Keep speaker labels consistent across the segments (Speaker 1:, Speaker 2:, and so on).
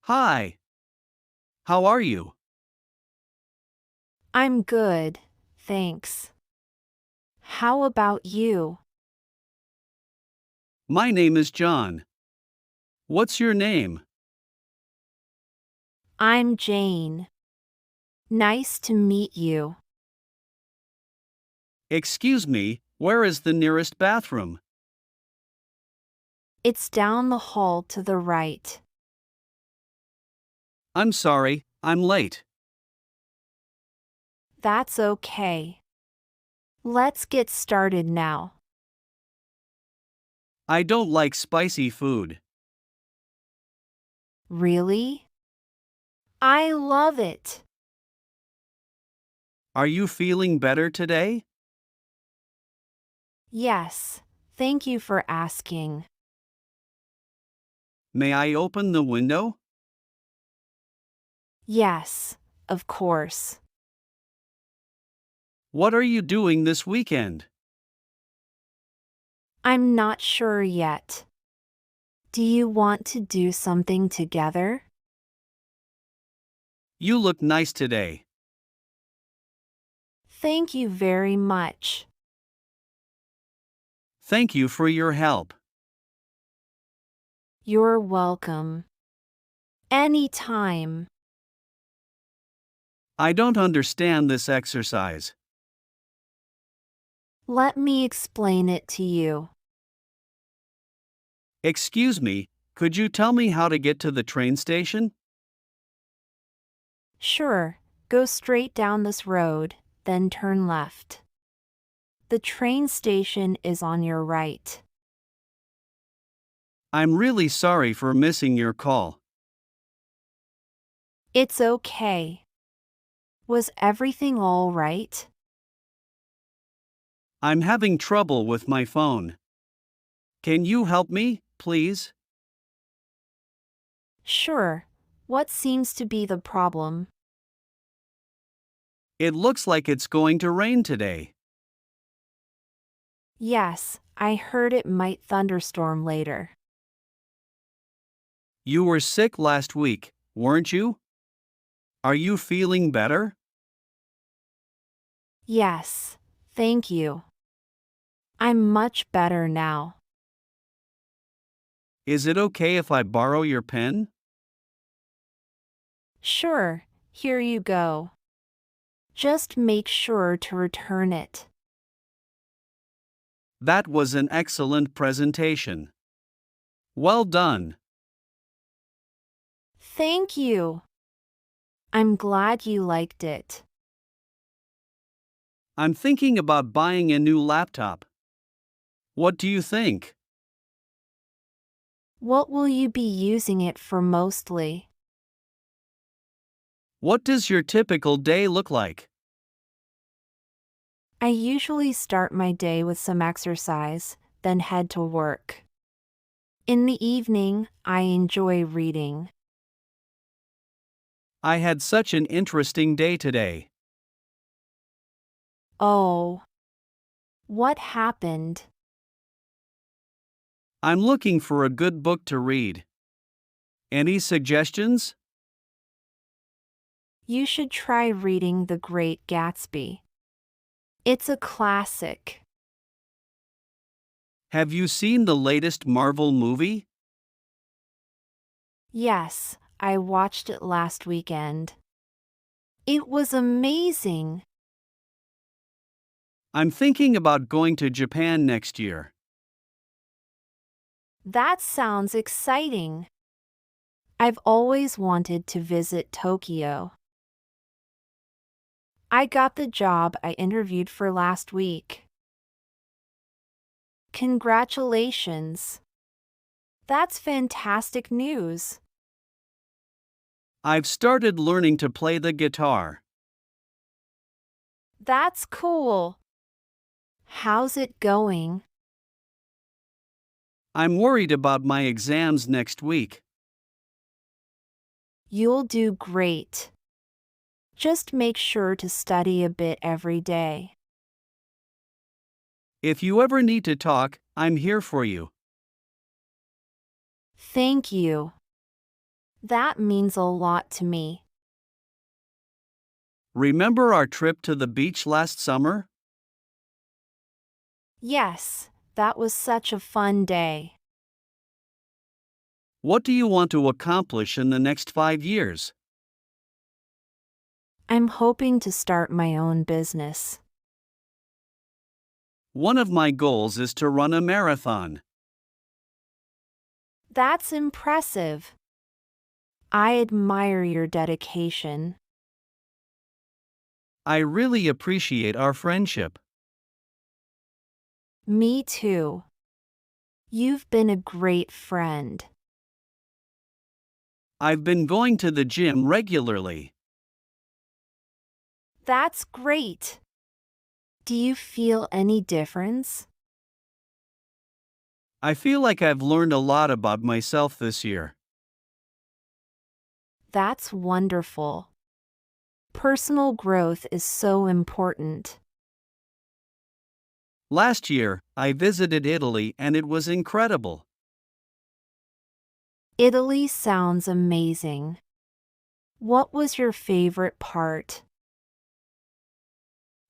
Speaker 1: Hi, how are you?
Speaker 2: I'm good, thanks. How about you?
Speaker 1: My name is John. What's your name?
Speaker 2: I'm Jane. Nice to meet you.
Speaker 1: Excuse me, where is the nearest bathroom?
Speaker 2: It's down the hall to the right.
Speaker 1: I'm sorry, I'm late.
Speaker 2: That's okay. Let's get started now.
Speaker 1: I don't like spicy food.
Speaker 2: Really? I love it.
Speaker 1: Are you feeling better today?
Speaker 2: Yes, thank you for asking.
Speaker 1: May I open the window?
Speaker 2: Yes, of course.
Speaker 1: What are you doing this weekend?
Speaker 2: I'm not sure yet. Do you want to do something together?
Speaker 1: You look nice today.
Speaker 2: Thank you very much.
Speaker 1: Thank you for your help.
Speaker 2: You're welcome. Anytime.
Speaker 1: I don't understand this exercise.
Speaker 2: Let me explain it to you.
Speaker 1: Excuse me, could you tell me how to get to the train station?
Speaker 2: Sure, go straight down this road, then turn left. The train station is on your right.
Speaker 1: I'm really sorry for missing your call.
Speaker 2: It's okay. Was everything all right?
Speaker 1: I'm having trouble with my phone. Can you help me, please?
Speaker 2: Sure. What seems to be the problem?
Speaker 1: It looks like it's going to rain today.
Speaker 2: Yes, I heard it might thunderstorm later.
Speaker 1: You were sick last week, weren't you? Are you feeling better?
Speaker 2: Yes, thank you. I'm much better now.
Speaker 1: Is it okay if I borrow your pen?
Speaker 2: Sure, here you go. Just make sure to return it.
Speaker 1: That was an excellent presentation. Well done.
Speaker 2: Thank you. I'm glad you liked it.
Speaker 1: I'm thinking about buying a new laptop. What do you think?
Speaker 2: What will you be using it for mostly?
Speaker 1: What does your typical day look like?
Speaker 2: I usually start my day with some exercise, then head to work. In the evening, I enjoy reading.
Speaker 1: I had such an interesting day today.
Speaker 2: Oh, what happened?
Speaker 1: I'm looking for a good book to read. Any suggestions?
Speaker 2: You should try reading The Great Gatsby. It's a classic.
Speaker 1: Have you seen the latest Marvel movie?
Speaker 2: Yes, I watched it last weekend. It was amazing.
Speaker 1: I'm thinking about going to Japan next year.
Speaker 2: That sounds exciting. I've always wanted to visit Tokyo. I got the job I interviewed for last week. Congratulations. That's fantastic news.
Speaker 1: I've started learning to play the guitar.
Speaker 2: That's cool. How's it going?
Speaker 1: I'm worried about my exams next week.
Speaker 2: You'll do great. Just make sure to study a bit every day.
Speaker 1: If you ever need to talk, I'm here for you.
Speaker 2: Thank you. That means a lot to me.
Speaker 1: Remember our trip to the beach last summer?
Speaker 2: Yes, that was such a fun day.
Speaker 1: What do you want to accomplish in the next 5 years?
Speaker 2: I'm hoping to start my own business.
Speaker 1: One of my goals is to run a marathon.
Speaker 2: That's impressive. I admire your dedication.
Speaker 1: I really appreciate our friendship.
Speaker 2: Me too. You've been a great friend.
Speaker 1: I've been going to the gym regularly.
Speaker 2: That's great. Do you feel any difference?
Speaker 1: I feel like I've learned a lot about myself this year.
Speaker 2: That's wonderful. Personal growth is so important.
Speaker 1: Last year, I visited Italy and it was incredible.
Speaker 2: Italy sounds amazing. What was your favorite part?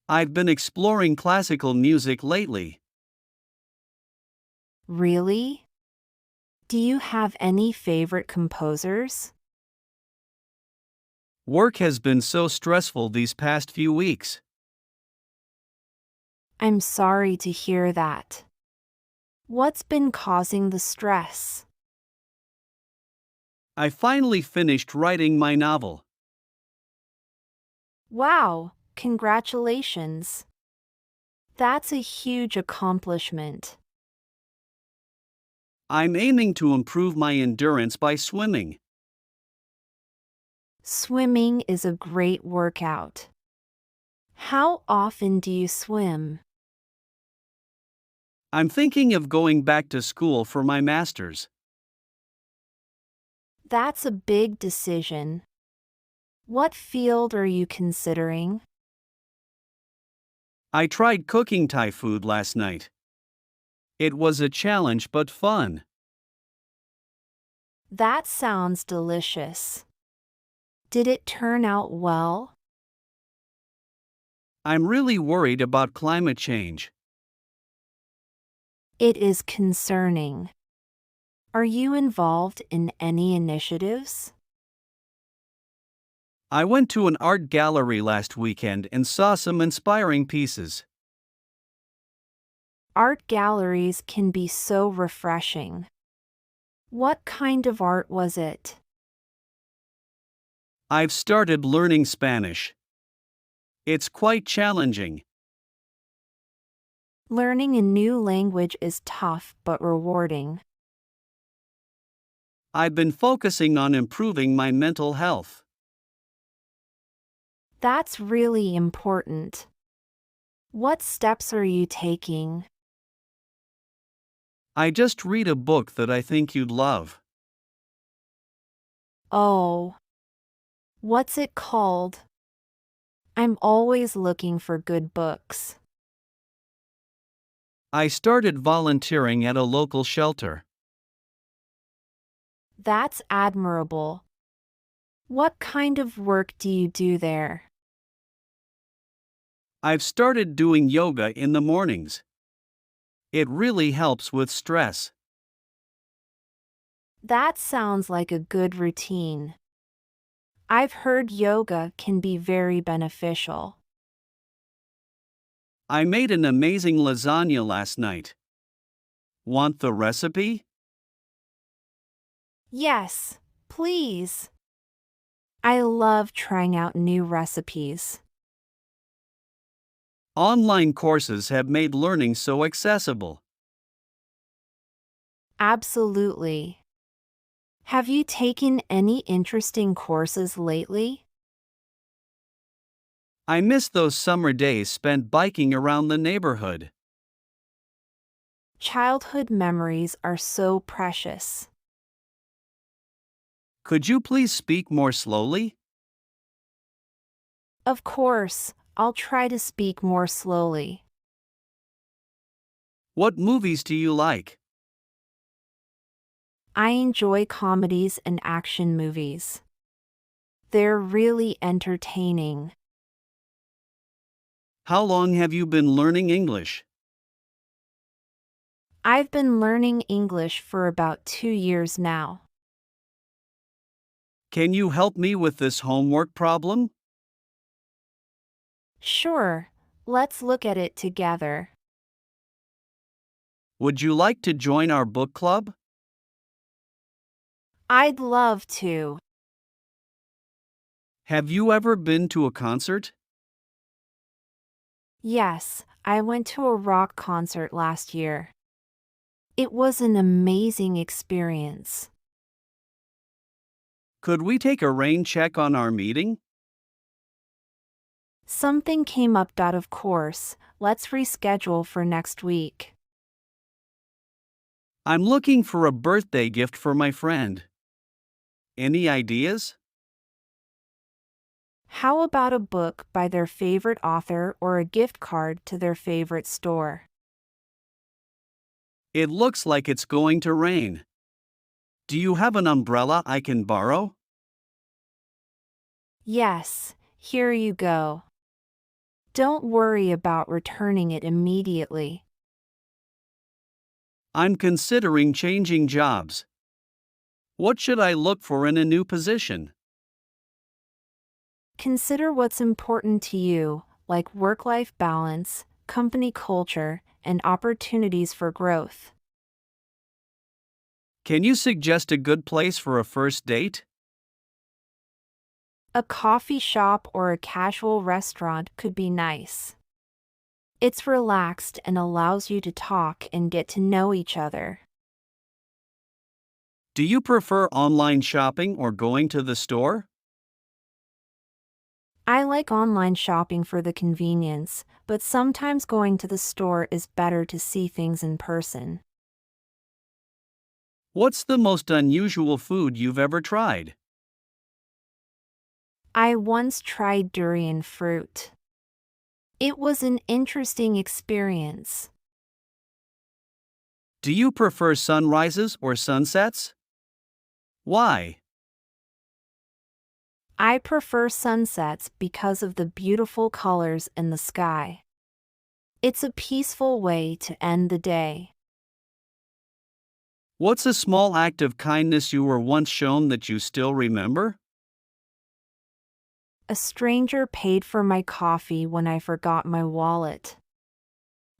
Speaker 1: I've been exploring classical music lately.
Speaker 2: Really? Do you have any favorite composers?
Speaker 1: Work has been so stressful these past few weeks.
Speaker 2: I'm sorry to hear that. What's been causing the stress?
Speaker 1: I finally finished writing my novel.
Speaker 2: Wow, congratulations. That's a huge accomplishment.
Speaker 1: I'm aiming to improve my endurance by swimming.
Speaker 2: Swimming is a great workout. How often do you swim?
Speaker 1: I'm thinking of going back to school for my master's.
Speaker 2: That's a big decision. What field are you considering?
Speaker 1: I tried cooking Thai food last night. It was a challenge but fun.
Speaker 2: That sounds delicious. Did it turn out well?
Speaker 1: I'm really worried about climate change.
Speaker 2: It is concerning. Are you involved in any initiatives?
Speaker 1: I went to an art gallery last weekend and saw some inspiring pieces.
Speaker 2: Art galleries can be so refreshing. What kind of art was it?
Speaker 1: I've started learning Spanish. It's quite challenging.
Speaker 2: Learning a new language is tough but rewarding.
Speaker 1: I've been focusing on improving my mental health.
Speaker 2: That's really important. What steps are you taking?
Speaker 1: I just read a book that I think you'd love.
Speaker 2: Oh, what's it called? I'm always looking for good books.
Speaker 1: I started volunteering at a local shelter.
Speaker 2: That's admirable. What kind of work do you do there?
Speaker 1: I've started doing yoga in the mornings. It really helps with stress.
Speaker 2: That sounds like a good routine. I've heard yoga can be very beneficial.
Speaker 1: I made an amazing lasagna last night. Want the recipe?
Speaker 2: Yes, please. I love trying out new recipes.
Speaker 1: Online courses have made learning so accessible.
Speaker 2: Absolutely. Have you taken any interesting courses lately?
Speaker 1: I miss those summer days spent biking around the neighborhood.
Speaker 2: Childhood memories are so precious.
Speaker 1: Could you please speak more slowly?
Speaker 2: Of course, I'll try to speak more slowly.
Speaker 1: What movies do you like?
Speaker 2: I enjoy comedies and action movies. They're really entertaining.
Speaker 1: How long have you been learning English?
Speaker 2: I've been learning English for about 2 years now.
Speaker 1: Can you help me with this homework problem?
Speaker 2: Sure, let's look at it together.
Speaker 1: Would you like to join our book club?
Speaker 2: I'd love to.
Speaker 1: Have you ever been to a concert?
Speaker 2: Yes, I went to a rock concert last year. It was an amazing experience.
Speaker 1: Could we take a rain check on our meeting?
Speaker 2: Something came up. Of course, let's reschedule for next week.
Speaker 1: I'm looking for a birthday gift for my friend. Any ideas?
Speaker 2: How about a book by their favorite author or a gift card to their favorite store?
Speaker 1: It looks like it's going to rain. Do you have an umbrella I can borrow?
Speaker 2: Yes, here you go. Don't worry about returning it immediately.
Speaker 1: I'm considering changing jobs. What should I look for in a new position?
Speaker 2: Consider what's important to you, like work-life balance, company culture, and opportunities for growth.
Speaker 1: Can you suggest a good place for a first date?
Speaker 2: A coffee shop or a casual restaurant could be nice. It's relaxed and allows you to talk and get to know each other.
Speaker 1: Do you prefer online shopping or going to the store?
Speaker 2: I like online shopping for the convenience, but sometimes going to the store is better to see things in person.
Speaker 1: What's the most unusual food you've ever tried?
Speaker 2: I once tried durian fruit. It was an interesting experience.
Speaker 1: Do you prefer sunrises or sunsets? Why?
Speaker 2: I prefer sunsets because of the beautiful colors in the sky. It's a peaceful way to end the day.
Speaker 1: What's a small act of kindness you were once shown that you still remember?
Speaker 2: A stranger paid for my coffee when I forgot my wallet.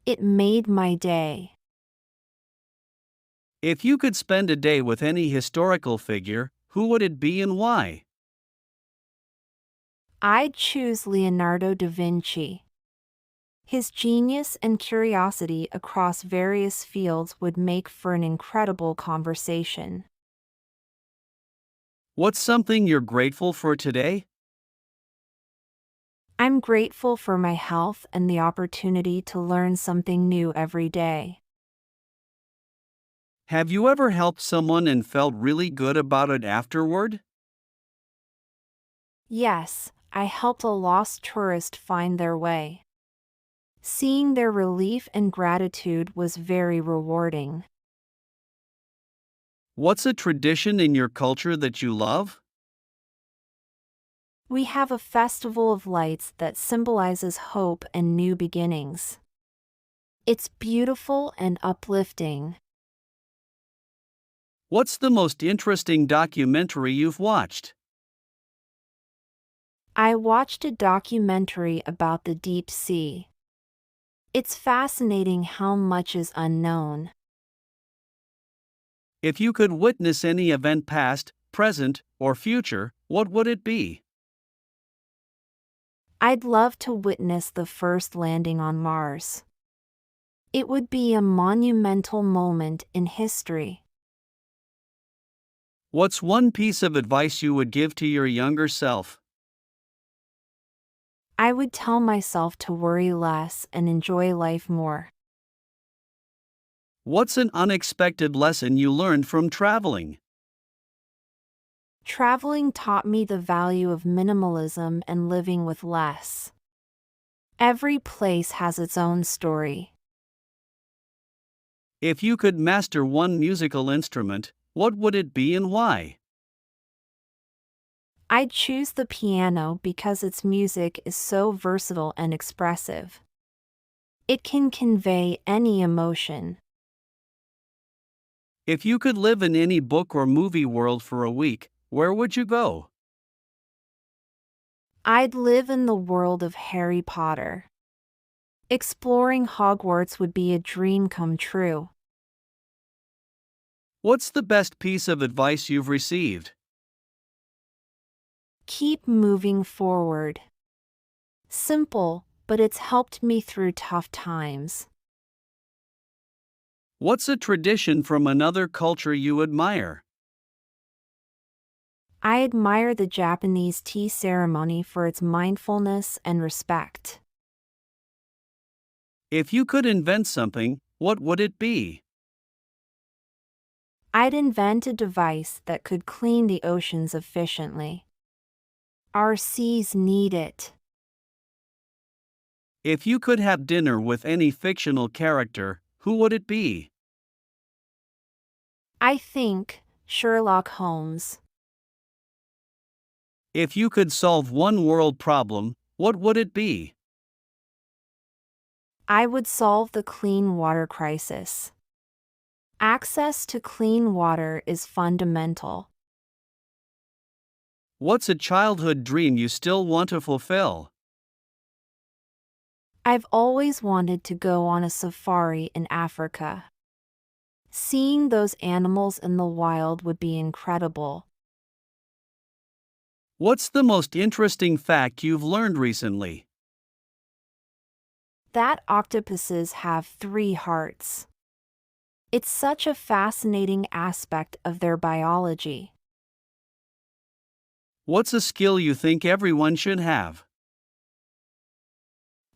Speaker 2: It made my day.
Speaker 1: If you could spend a day with any historical figure, who would it be and why?
Speaker 2: I'd choose Leonardo da Vinci. His genius and curiosity across various fields would make for an incredible conversation.
Speaker 1: What's something you're grateful for today?
Speaker 2: I'm grateful for my health and the opportunity to learn something new every day.
Speaker 1: Have you ever helped someone and felt really good about it afterward?
Speaker 2: Yes, I helped a lost tourist find their way. Seeing their relief and gratitude was very rewarding.
Speaker 1: What's a tradition in your culture that you love?
Speaker 2: We have a festival of lights that symbolizes hope and new beginnings. It's beautiful and uplifting.
Speaker 1: What's the most interesting documentary you've watched?
Speaker 2: I watched a documentary about the deep sea. It's fascinating how much is unknown.
Speaker 1: If you could witness any event past, present, or future, what would it be?
Speaker 2: I'd love to witness the first landing on Mars. It would be a monumental moment in history.
Speaker 1: What's one piece of advice you would give to your younger self?
Speaker 2: I would tell myself to worry less and enjoy life more.
Speaker 1: What's an unexpected lesson you learned from traveling?
Speaker 2: Traveling taught me the value of minimalism and living with less. Every place has its own story.
Speaker 1: If you could master one musical instrument, what would it be and why?
Speaker 2: I'd choose the piano because its music is so versatile and expressive. It can convey any emotion.
Speaker 1: If you could live in any book or movie world for a week, where would you go?
Speaker 2: I'd live in the world of Harry Potter. Exploring Hogwarts would be a dream come true.
Speaker 1: What's the best piece of advice you've received?
Speaker 2: Keep moving forward. Simple, but it's helped me through tough times.
Speaker 1: What's a tradition from another culture you admire?
Speaker 2: I admire the Japanese tea ceremony for its mindfulness and respect.
Speaker 1: If you could invent something, what would it be?
Speaker 2: I'd invent a device that could clean the oceans efficiently. Our seas need it.
Speaker 1: If you could have dinner with any fictional character, who would it be?
Speaker 2: I think Sherlock Holmes.
Speaker 1: If you could solve one world problem, what would it be?
Speaker 2: I would solve the clean water crisis. Access to clean water is fundamental.
Speaker 1: What's a childhood dream you still want to fulfill?
Speaker 2: I've always wanted to go on a safari in Africa. Seeing those animals in the wild would be incredible.
Speaker 1: What's the most interesting fact you've learned recently?
Speaker 2: That octopuses have 3 hearts. It's such a fascinating aspect of their biology.
Speaker 1: What's a skill you think everyone should have?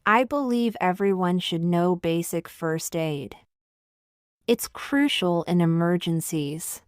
Speaker 2: I believe everyone should know basic first aid. It's crucial in emergencies.